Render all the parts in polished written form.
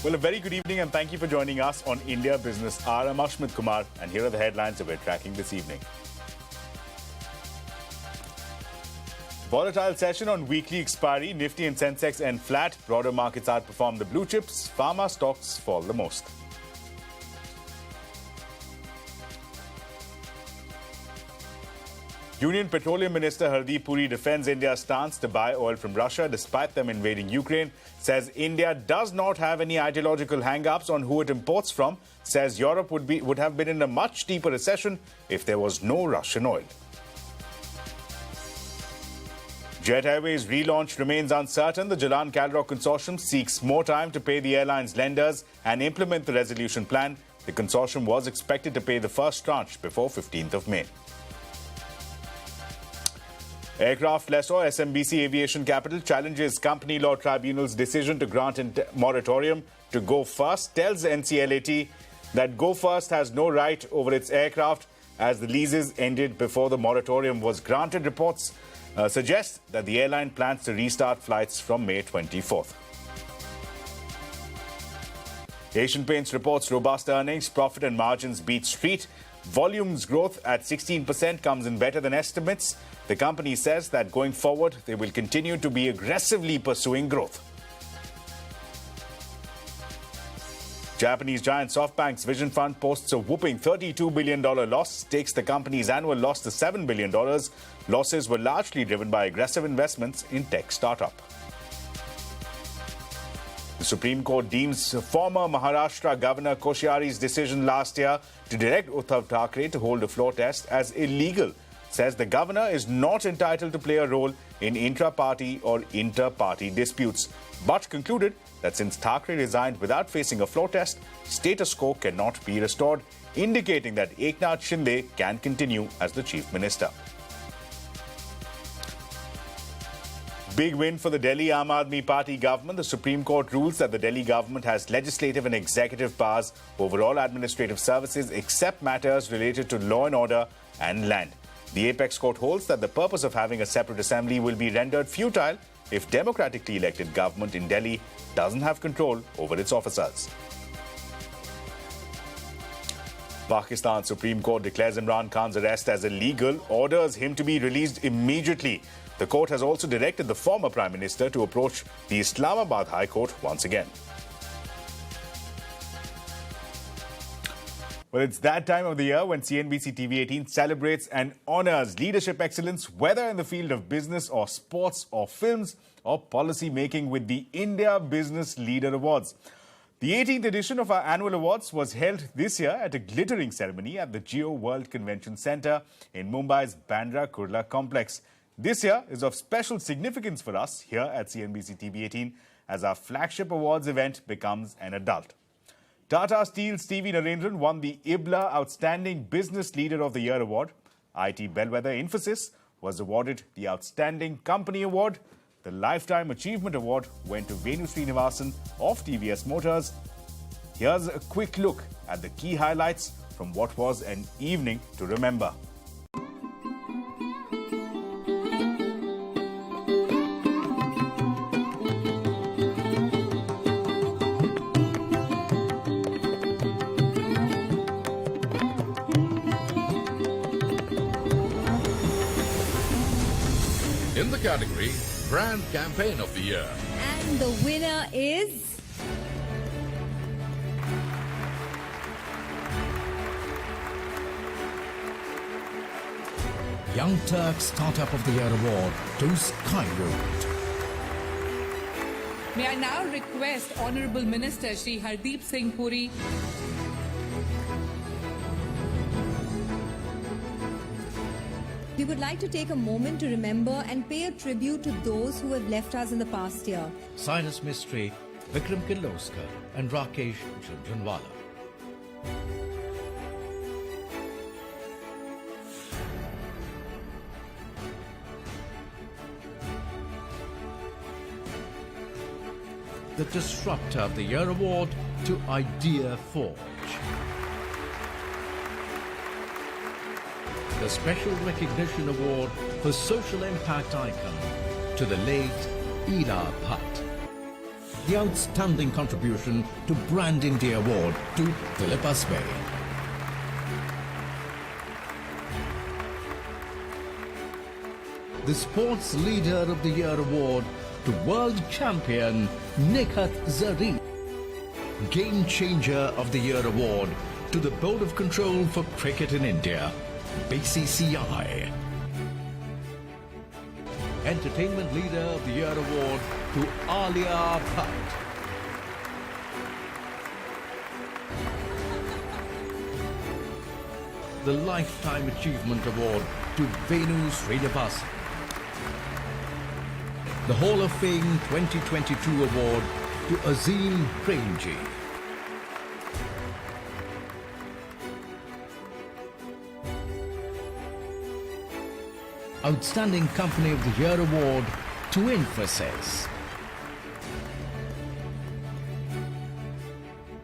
Well, a very good evening and thank you for joining us on India Business Hour. I'm Ashmit Kumar and here are the headlines that we're tracking this evening. Volatile session on weekly expiry. Nifty and Sensex end flat. Broader markets outperform the blue chips. Pharma stocks fall the most. Union Petroleum Minister Hardeep Puri defends India's stance to buy oil from Russia despite them invading Ukraine. Says India does not have any ideological hang-ups on who it imports from. Says Europe would have been in a much deeper recession if there was no Russian oil. Jet Airways relaunch remains uncertain. The Jalan-Calroc consortium seeks more time to pay the airline's lenders and implement the resolution plan. The consortium was expected to pay the first tranche before 15th of May. Aircraft lessor SMBC Aviation Capital challenges Company Law Tribunal's decision to grant a moratorium to Go First. Tells NCLAT that Go First has no right over its aircraft as the leases ended before the moratorium was granted. Reports suggest that the airline plans to restart flights from May 24th. Asian Paints reports robust earnings, profit and margins beat street. Volumes growth at 16% comes in better than estimates. The company says that going forward, they will continue to be aggressively pursuing growth. Japanese giant SoftBank's Vision Fund posts a whopping $32 billion loss, takes the company's annual loss to $7 billion. Losses were largely driven by aggressive investments in tech startup. The Supreme Court deems former Maharashtra Governor Koshyari's decision last year to direct Uddhav Thackeray to hold a floor test as illegal. Says the governor is not entitled to play a role in intra-party or inter-party disputes, but concluded that since Thackeray resigned without facing a floor test, status quo cannot be restored, indicating that Eknath Shinde can continue as the chief minister. Big win for the Delhi Aam Aadmi Party government. The Supreme Court rules that the Delhi government has legislative and executive powers over all administrative services except matters related to law and order and land. The apex court holds that the purpose of having a separate assembly will be rendered futile if democratically elected government in Delhi doesn't have control over its officers. Pakistan Supreme Court declares Imran Khan's arrest as illegal, orders him to be released immediately. The court has also directed the former Prime Minister to approach the Islamabad High Court once again. Well, it's that time of the year when CNBC-TV18 celebrates and honors leadership excellence, whether in the field of business or sports or films or policy making, with the India Business Leader Awards. The 18th edition of our annual awards was held this year at a glittering ceremony at the Geo World Convention Centre in Mumbai's Bandra Kurla complex. This year is of special significance for us here at CNBC-TV18 as our flagship awards event becomes an adult. Tata Steel's TV Narendran won the IBLA Outstanding Business Leader of the Year award. IT bellwether Infosys was awarded the Outstanding Company Award. The Lifetime Achievement Award went to Venu Srinivasan of TVS Motors. Here's a quick look at the key highlights from what was an evening to remember. In the category Brand Campaign of the Year. And the winner is... Young Turk Startup of the Year Award to Skyroot. May I now request Honourable Minister Shri Hardeep Singh Puri. We would like to take a moment to remember and pay a tribute to those who have left us in the past year. Cyrus Mistry, Vikram Kirloskar and Rakesh Jhunjhunwala. The Disruptor of the Year Award to Idea Forge. The Special Recognition Award for Social Impact Icon to the late Ida Bhatt. the Outstanding Contribution to Brand India Award to Philip Asbe. The Sports Leader of the Year Award to World Champion Nikhat Zari. Game Changer of the Year Award to the Board of Control for Cricket in India, BCCI. Entertainment Leader of the Year Award to Alia Bhatt. The Lifetime Achievement Award to Venu Srinivasan. The Hall of Fame 2022 Award to Azim Premji. Outstanding Company of the Year Award to Infosys.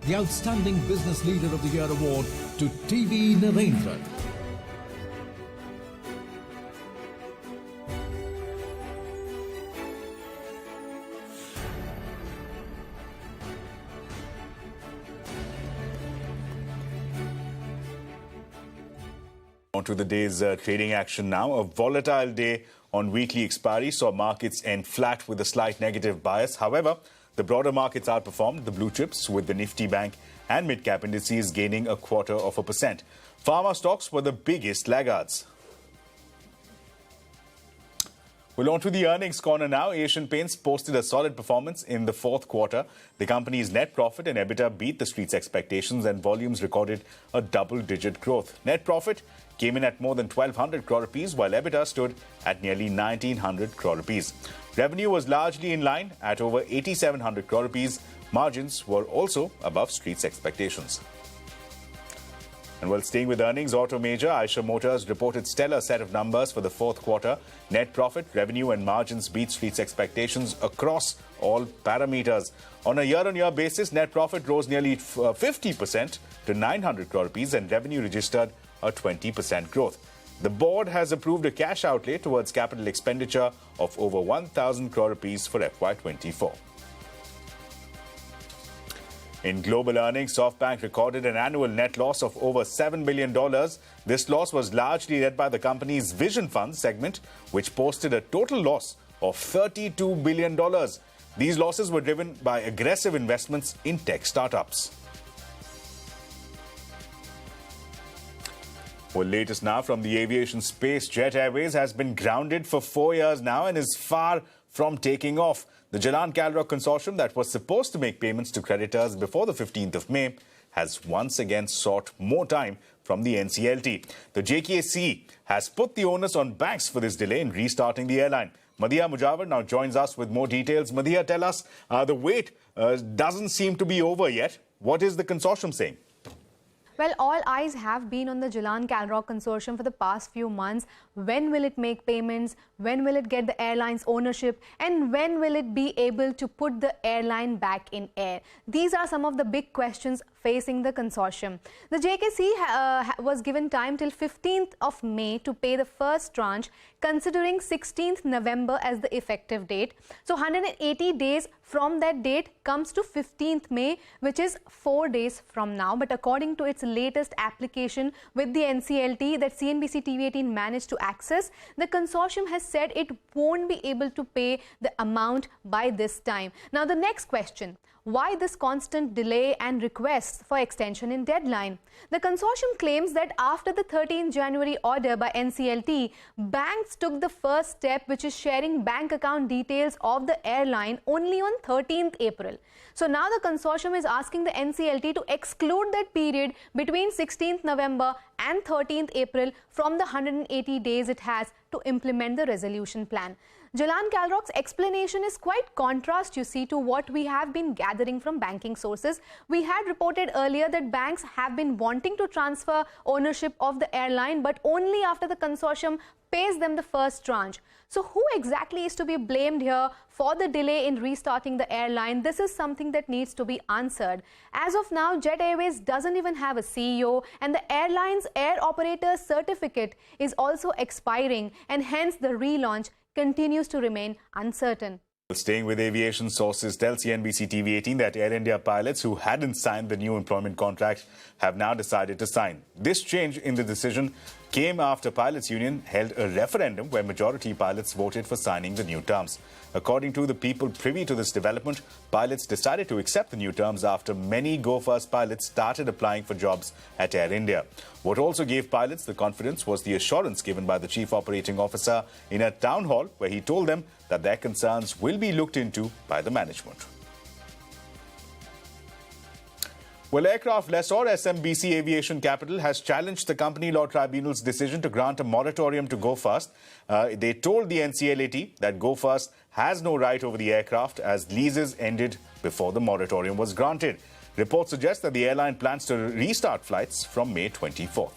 The Outstanding Business Leader of the Year Award to TV Narendran. On to the day's trading action now. A volatile day on weekly expiry saw markets end flat with a slight negative bias. However, the broader markets outperformed the blue chips, with the Nifty Bank and mid-cap indices gaining 0.25%. Pharma stocks were the biggest laggards. Well, on to the earnings corner now. Asian Paints posted a solid performance in the fourth quarter. The company's net profit and EBITDA beat the street's expectations, and volumes recorded a double-digit growth. Net profit came in at more than 1,200 crore rupees, while EBITDA stood at nearly 1,900 crore rupees. Revenue was largely in line at over 8,700 crore rupees. Margins were also above street's expectations. And while staying with earnings, auto major Eicher Motors reported stellar set of numbers for the fourth quarter. Net profit, revenue and margins beat street's expectations across all parameters. On a year-on-year basis, net profit rose nearly 50% to 900 crore rupees, and revenue registered a 20% growth. The board has approved a cash outlay towards capital expenditure of over 1,000 crore rupees for FY24. In global earnings, SoftBank recorded an annual net loss of over $7 billion. This loss was largely led by the company's Vision Fund segment, which posted a total loss of $32 billion. These losses were driven by aggressive investments in tech startups. Well, latest now from the aviation space, Jet Airways has been grounded for 4 years now and is far from taking off. The Jalan-Calrock consortium that was supposed to make payments to creditors before the 15th of May has once again sought more time from the NCLT. The JKC has put the onus on banks for this delay in restarting the airline. Madhya Mujawar now joins us with more details. Madhya, tell us, the wait doesn't seem to be over yet. What is the consortium saying? Well, all eyes have been on the Jalan-Calrock consortium for the past few months. When will it make payments? When will it get the airline's ownership? And when will it be able to put the airline back in air? These are some of the big questions facing the consortium. The JKC was given time till 15th of May to pay the first tranche, considering 16th November as the effective date. So 180 days from that date comes to 15th May, which is 4 days from now. But according to its latest application with the NCLT that CNBC-TV18 managed to access, the consortium has said it won't be able to pay the amount by this time. Now, the next question: why this constant delay and requests for extension in deadline? The consortium claims that after the 13th January order by NCLT, banks took the first step, which is sharing bank account details of the airline only on 13th April. So now the consortium is asking the NCLT to exclude that period between 16th November and 13th April from the 180 days it has to implement the resolution plan. Jalan-Calrock's explanation is quite contrast, you see, to what we have been gathering from banking sources. We had reported earlier that banks have been wanting to transfer ownership of the airline, but only after the consortium pays them the first tranche. So who exactly is to be blamed here for the delay in restarting the airline? This is something that needs to be answered. As of now, Jet Airways doesn't even have a CEO, and the airline's air operator certificate is also expiring, and hence the relaunch continues to remain uncertain. Staying with aviation, sources tell CNBC-TV18 that Air India pilots who hadn't signed the new employment contract have now decided to sign. This change in the decision came after pilots' union held a referendum where majority pilots voted for signing the new terms. According to the people privy to this development, pilots decided to accept the new terms after many Go First pilots started applying for jobs at Air India. What also gave pilots the confidence was the assurance given by the Chief Operating Officer in a town hall where he told them that their concerns will be looked into by the management. Well, aircraft lessor SMBC Aviation Capital has challenged the Company Law Tribunal's decision to grant a moratorium to Go First. They told the NCLAT that Go First has no right over the aircraft as leases ended before the moratorium was granted. Reports suggest that the airline plans to restart flights from May 24th.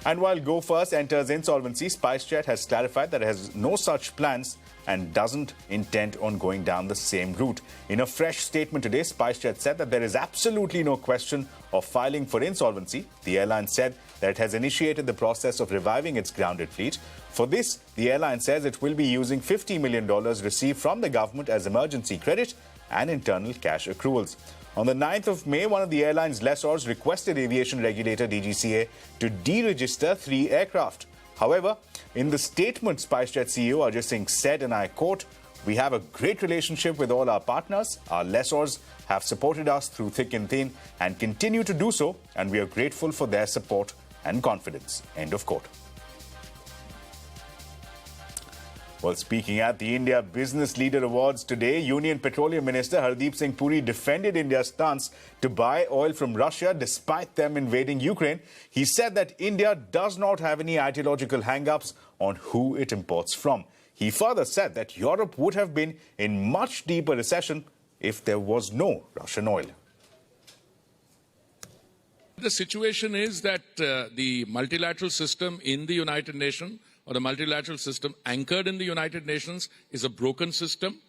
And while Go First enters insolvency, SpiceJet has clarified that it has no such plans and doesn't intend on going down the same route. In a fresh statement today, SpiceJet said that there is absolutely no question of filing for insolvency. The airline said that it has initiated the process of reviving its grounded fleet. For this, the airline says it will be using $50 million received from the government as emergency credit and internal cash accruals. On the 9th of May, one of the airline's lessors requested aviation regulator DGCA to deregister 3 aircraft. However, in the statement, SpiceJet CEO Ajay Singh said, and I quote, "We have a great relationship with all our partners. Our lessors have supported us through thick and thin and continue to do so, and we are grateful for their support and confidence." End of quote. Well, speaking at the India Business Leader Awards today, Union Petroleum Minister Hardeep Singh Puri defended India's stance to buy oil from Russia despite them invading Ukraine. He said that India does not have any ideological hang-ups on who it imports from. He further said that Europe would have been in much deeper recession if there was no Russian oil. The situation is that the multilateral system in the United Nations, or the multilateral system anchored in the United Nations, is a broken system.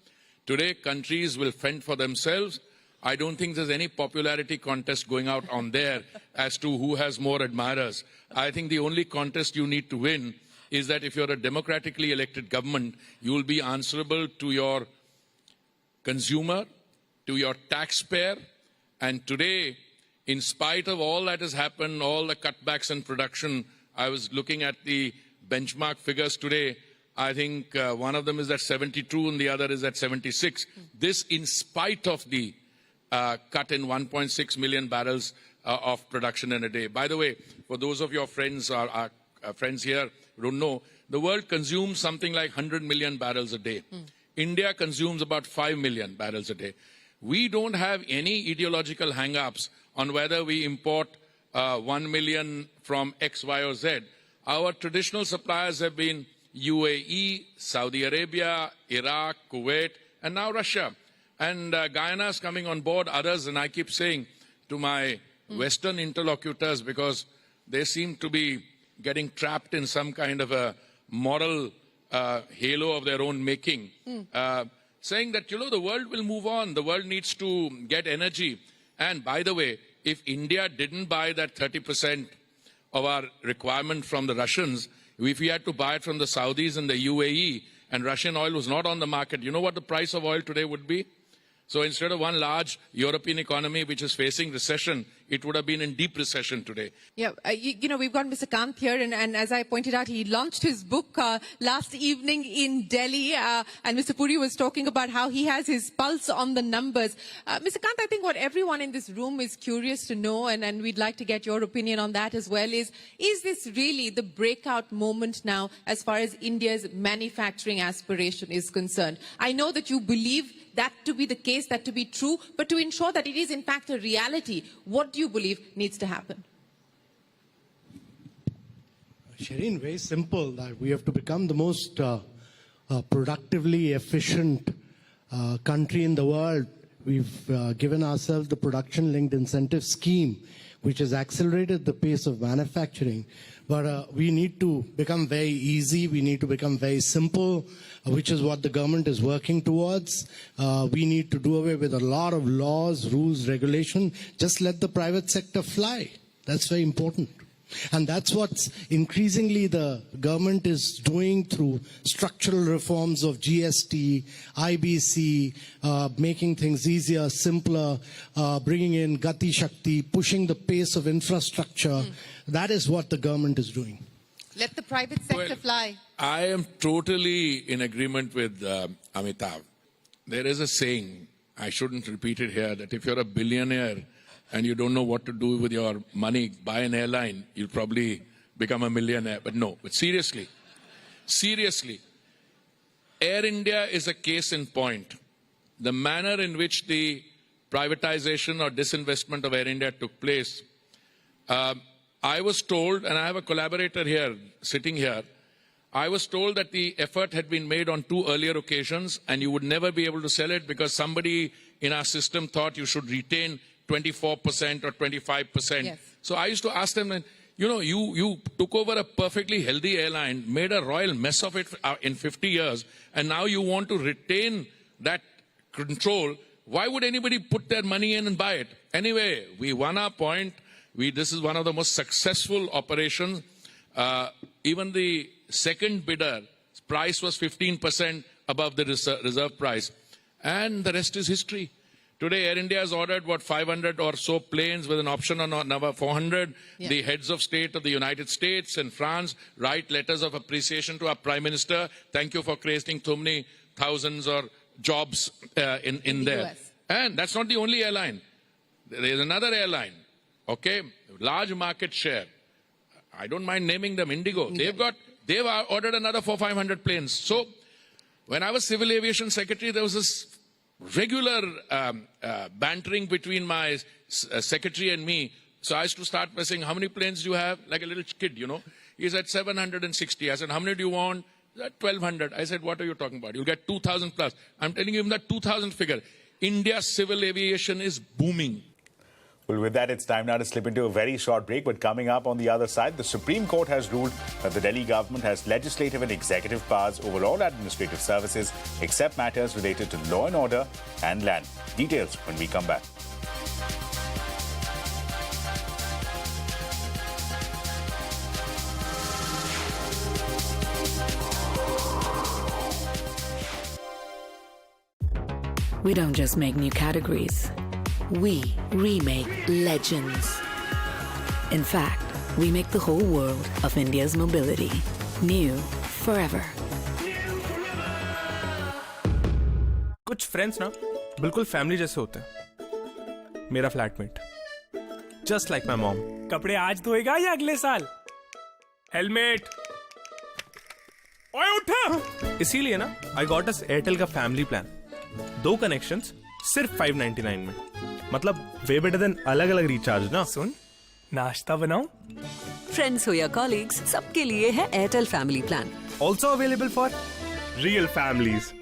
Today, countries will fend for themselves. I don't think there's any popularity contest going out on there as to who has more admirers. I think the only contest you need to win is that if you're a democratically elected government, you will be answerable to your consumer, to your taxpayer. And today, in spite of all that has happened, all the cutbacks in production, I was looking at the benchmark figures today. I think one of them is at 72 and the other is at 76. This in spite of the cut in 1.6 million barrels of production in a day. By the way, for those of your friends, our friends here who don't know, the world consumes something like 100 million barrels a day. India consumes about 5 million barrels a day. We don't have any ideological hang-ups on whether we import 1 million from X, Y, or Z. Our traditional suppliers have been UAE, Saudi Arabia, Iraq, Kuwait, and now Russia. And Guyana is coming on board, others, and I keep saying to my Western interlocutors, because they seem to be getting trapped in some kind of a moral halo of their own making, saying that, you know, the world will move on, the world needs to get energy. And by the way, if India didn't buy that 30% of our requirement from the Russians, if we had to buy it from the Saudis and the UAE, and Russian oil was not on the market, you know what the price of oil today would be? So instead of one large European economy which is facing recession, it would have been in deep recession today. Yeah, you know, we've got Mr. Kant here, and as I pointed out, he launched his book last evening in Delhi, and Mr. Puri was talking about how he has his pulse on the numbers. Mr. Kant, I think what everyone in this room is curious to know, and we'd like to get your opinion on that as well, is this really the breakout moment now as far as India's manufacturing aspiration is concerned? I know that you believe that to be the case, that to be true, but to ensure that it is in fact a reality, what do you believe needs to happen? Shireen, very simple, that we have to become the most productively efficient country in the world. We've given ourselves the production-linked incentive scheme, which has accelerated the pace of manufacturing. But we need to become very easy, we need to become very simple, which is what the government is working towards. We need to do away with a lot of laws, rules, regulation. Just let the private sector fly. That's very important. And that's what increasingly the government is doing through structural reforms of GST, IBC, making things easier, simpler, bringing in Gati Shakti, pushing the pace of infrastructure. That is what the government is doing. Let the private sector fly. I am totally in agreement with Amitabh. There is a saying, I shouldn't repeat it here, that if you're a billionaire and you don't know what to do with your money, buy an airline, you'll probably become a millionaire. But no, but seriously, Air India is a case in point. The manner in which the privatization or disinvestment of Air India took place, I was told, and I have a collaborator here, sitting here, I was told that the effort had been made on 2 earlier occasions and you would never be able to sell it because somebody in our system thought you should retain 24% or 25%. Yes. So I used to ask them, you took over a perfectly healthy airline, made a royal mess of it in 50 years, and now you want to retain that control. Why would anybody put their money in and buy it? Anyway, we won our point. This is one of the most successful operations. Even the second bidder price was 15% above the reserve price. And the rest is history. Today, Air India has ordered, 500 or so planes with an option on another 400. Yeah. The heads of state of the United States and France write letters of appreciation to our Prime Minister. Thank you for creating so many thousands or jobs in there. US. And that's not the only airline. There is another airline, okay, large market share. I don't mind naming them, Indigo. They've ordered another 400-500 planes. So when I was Civil Aviation Secretary, there was this regular bantering between my secretary and me. So I used to start by saying, how many planes do you have? Like a little kid, He said, 760. I said, how many do you want? He said, 1,200. I said, what are you talking about? You'll get 2,000 plus. I'm telling you that 2,000 figure. India's civil aviation is booming. Well, with that, it's time now to slip into a very short break. But coming up on the other side, the Supreme Court has ruled that the Delhi government has legislative and executive powers over all administrative services, except matters related to law and order and land. Details when we come back. We don't just make new categories. We remake legends. In fact, we make the whole world of India's mobility new forever. कुछ friends ना बिल्कुल family जैसे होते हैं. मेरा flatmate just like my mom. कपड़े आज धोएगा या अगले साल? हेलमेट. ओए उठ. इसीलिए ना आई गॉट अस एयरटेल का फैमिली प्लान. 2 कनेक्शंस सिर्फ 599 में. मतलब वे बेटर देन अलग अलग रिचार्ज ना. सुन, नाश्ता बनाऊं? फ्रेंड्स हो या कॉलीग्स, सबके लिए है Airtel family plan. Also available for real families.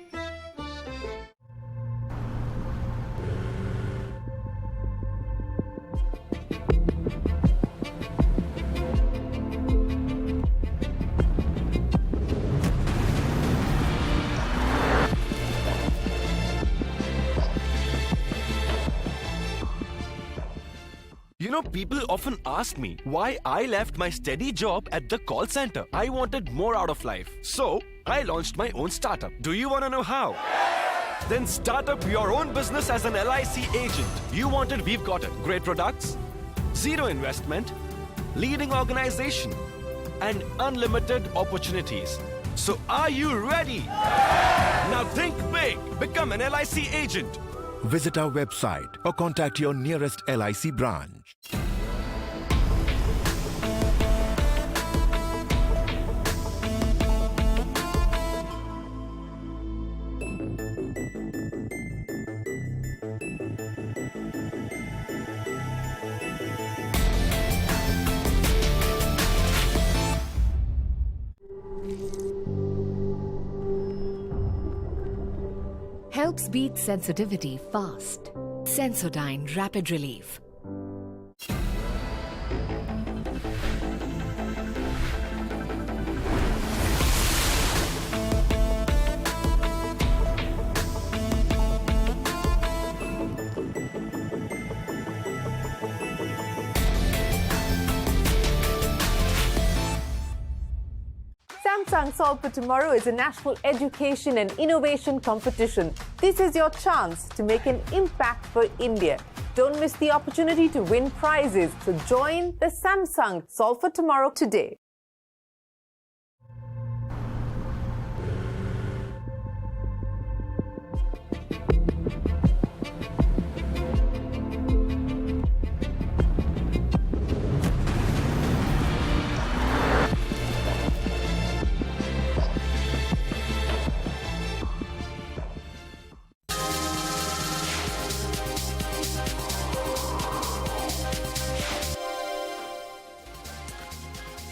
People often ask me why I left my steady job at the call center. I wanted more out of life. So, I launched my own startup. Do you want to know how? Then start up your own business as an LIC agent. You want it, we've got it. Great products, zero investment, leading organization, and unlimited opportunities. So, are you ready? Now think big. Become an LIC agent. Visit our website or contact your nearest LIC branch. Helps beat sensitivity fast. Sensodyne Rapid Relief. Samsung Solve for Tomorrow is a national education and innovation competition. This is your chance to make an impact for India. Don't miss the opportunity to win prizes. So join the Samsung Solve for Tomorrow today.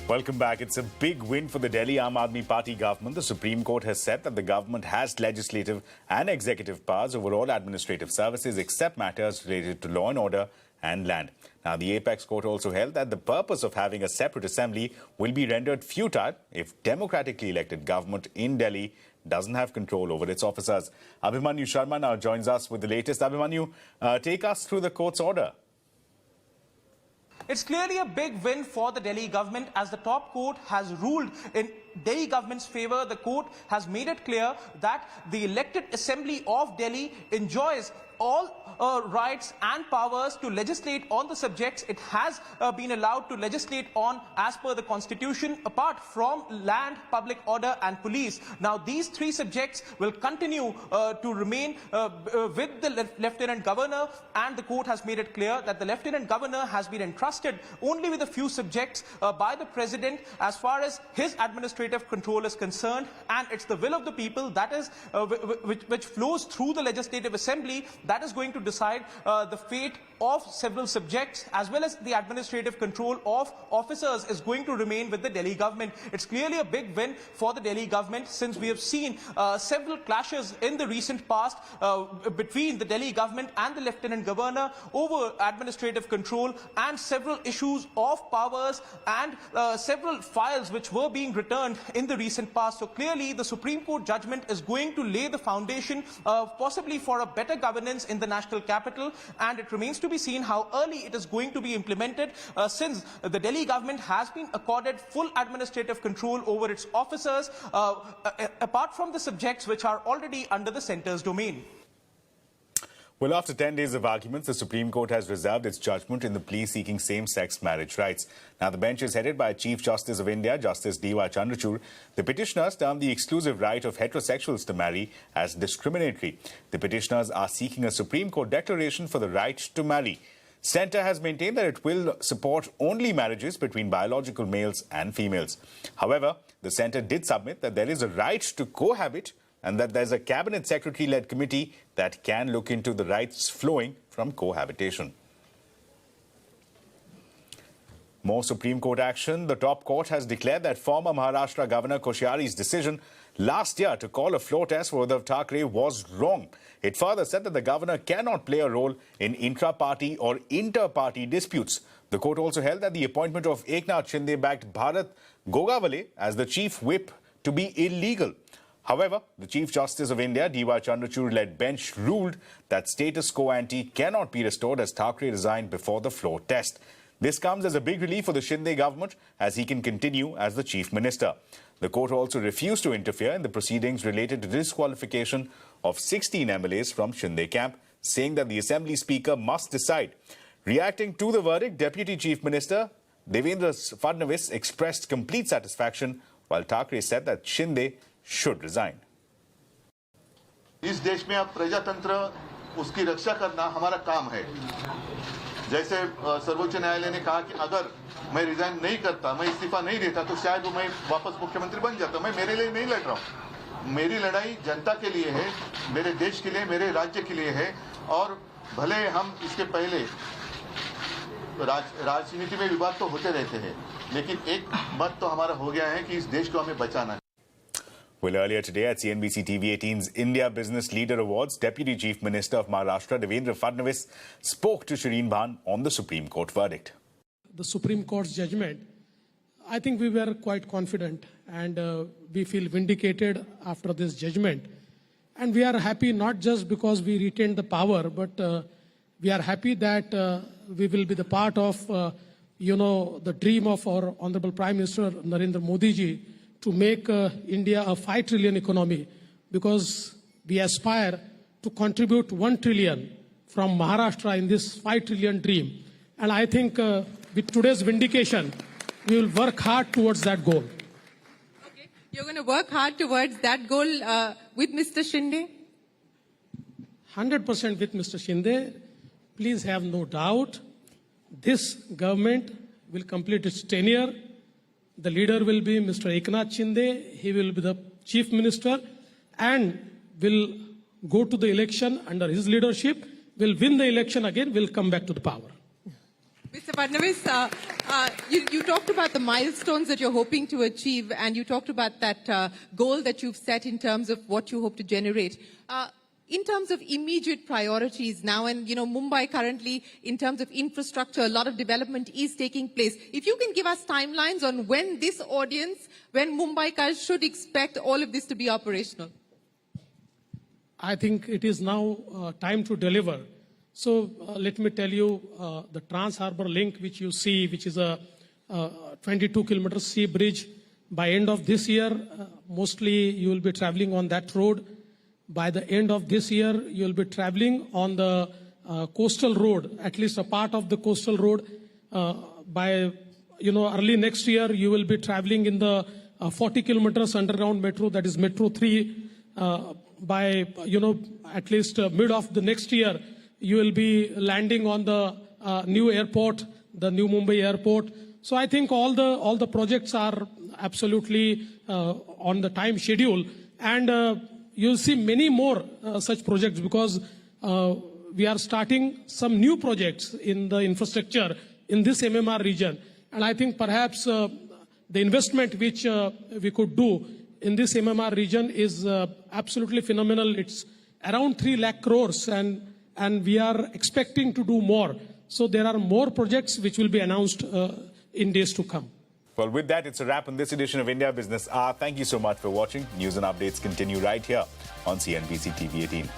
Welcome back. It's a big win for the Delhi Aam Aadmi Party government. The Supreme Court has said that the government has legislative and executive powers over all administrative services except matters related to law and order and land. Now, the Apex Court also held that the purpose of having a separate assembly will be rendered futile if democratically elected government in Delhi doesn't have control over its officers. Abhimanyu Sharma now joins us with the latest. Abhimanyu, take us through the court's order. It's clearly a big win for the Delhi government as the top court has ruled in Delhi government's favor. The court has made it clear that the elected assembly of Delhi enjoys all rights and powers to legislate on the subjects it has been allowed to legislate on as per the constitution, apart from land, public order and police. Now these three subjects will continue to remain with the Lieutenant Governor, and the court has made it clear that the Lieutenant Governor has been entrusted only with a few subjects by the President as far as his administrative control is concerned, and it's the will of the people that is which flows through the Legislative Assembly that is going to decide the fate of several subjects, as well as the administrative control of officers is going to remain with the Delhi government. It's clearly a big win for the Delhi government, since we have seen several clashes in the recent past between the Delhi government and the Lieutenant Governor over administrative control, and several issues of powers and several files which were being returned in the recent past. So clearly the Supreme Court judgment is going to lay the foundation possibly for a better governance in the national capital, and it remains to be seen how early it is going to be implemented, since the Delhi government has been accorded full administrative control over its officers, apart from the subjects which are already under the centre's domain. Well, after 10 days of arguments, the Supreme Court has reserved its judgment in the plea seeking same-sex marriage rights. Now, the bench is headed by Chief Justice of India, Justice D.Y. Chandrachud. The petitioners termed the exclusive right of heterosexuals to marry as discriminatory. The petitioners are seeking a Supreme Court declaration for the right to marry. Centre has maintained that it will support only marriages between biological males and females. However, the Centre did submit that there is a right to cohabit and that there's a Cabinet Secretary-led committee that can look into the rights flowing from cohabitation. More Supreme Court action. The top court has declared that former Maharashtra Governor Koshyari's decision last year to call a floor test for Uddhav Thackeray was wrong. It further said that the governor cannot play a role in intra-party or inter-party disputes. The court also held that the appointment of Eknath Shinde-backed Bharat Gogawale as the chief whip to be illegal. However, the Chief Justice of India, D.Y. Chandrachud-led bench ruled that status quo ante cannot be restored as Thackeray resigned before the floor test. This comes as a big relief for the Shinde government as he can continue as the Chief Minister. The court also refused to interfere in the proceedings related to disqualification of 16 MLAs from Shinde camp, saying that the Assembly Speaker must decide. Reacting to the verdict, Deputy Chief Minister Devendra Fadnavis expressed complete satisfaction, while Thackeray said that Shinde should resign. इस देश में अब प्रजातंत्र उसकी रक्षा करना हमारा काम है। जैसे सर्वोच्च न्यायालय ने कहा कि अगर मैं रिजाइन नहीं करता, मैं इस्तीफा नहीं देता, तो शायद मैं वापस मुख्यमंत्री बन जाता। मैं मेरे लिए नहीं लड़ रहा हूँ। मेरी लड़ाई जनता के लिए है, मेरे देश के लिए, मेरे राज्य के लिए है। और भले हम इसके पहले राजनीति में विवाद तो होते रहते हैं, लेकिन एक मत तो हमारा हो गया है कि इस देश को हमें बचाना है। Well, earlier today at CNBC-TV18's India Business Leader Awards, Deputy Chief Minister of Maharashtra Devendra Fadnavis spoke to Shireen Bhan on the Supreme Court verdict. The Supreme Court's judgment, I think we were quite confident, and we feel vindicated after this judgment. And we are happy not just because we retained the power, but we are happy that we will be the part of, the dream of our Honorable Prime Minister Narendra Modi ji to make India a 5 trillion economy, because we aspire to contribute 1 trillion from Maharashtra in this 5 trillion dream. And I think with today's vindication, we will work hard towards that goal. Okay. You're going to work hard towards that goal with Mr. Shinde? 100% with Mr. Shinde. Please have no doubt, this government will complete its tenure. The leader will be Mr. Eknath Shinde. He will be the chief minister and will go to the election under his leadership, will win the election again, will come back to the power. Mr. Fadnavis, you talked about the milestones that you're hoping to achieve, and you talked about that goal that you've set in terms of what you hope to generate. In terms of immediate priorities now, and Mumbai currently, in terms of infrastructure, a lot of development is taking place. If you can give us timelines on when this audience, when Mumbaikars should expect all of this to be operational. I think it is now time to deliver. So let me tell you, the Trans-Harbour Link, which you see, which is a 22-kilometer sea bridge, by end of this year, mostly you will be traveling on that road. By the end of this year, you will be traveling on the coastal road, at least a part of the coastal road. By early next year, you will be traveling in the 40 kilometers underground metro, that is Metro 3. By at least mid of the next year, you will be landing on the new airport, the new Mumbai airport. So I think all the projects are absolutely on the time schedule, and you'll see many more such projects, because we are starting some new projects in the infrastructure in this MMR region. And I think perhaps the investment which we could do in this MMR region is absolutely phenomenal. It's around 3 lakh crores, and we are expecting to do more. So there are more projects which will be announced in days to come. Well, with that, it's a wrap on this edition of India Business Hour. Thank you so much for watching. News and updates continue right here on CNBC TV 18.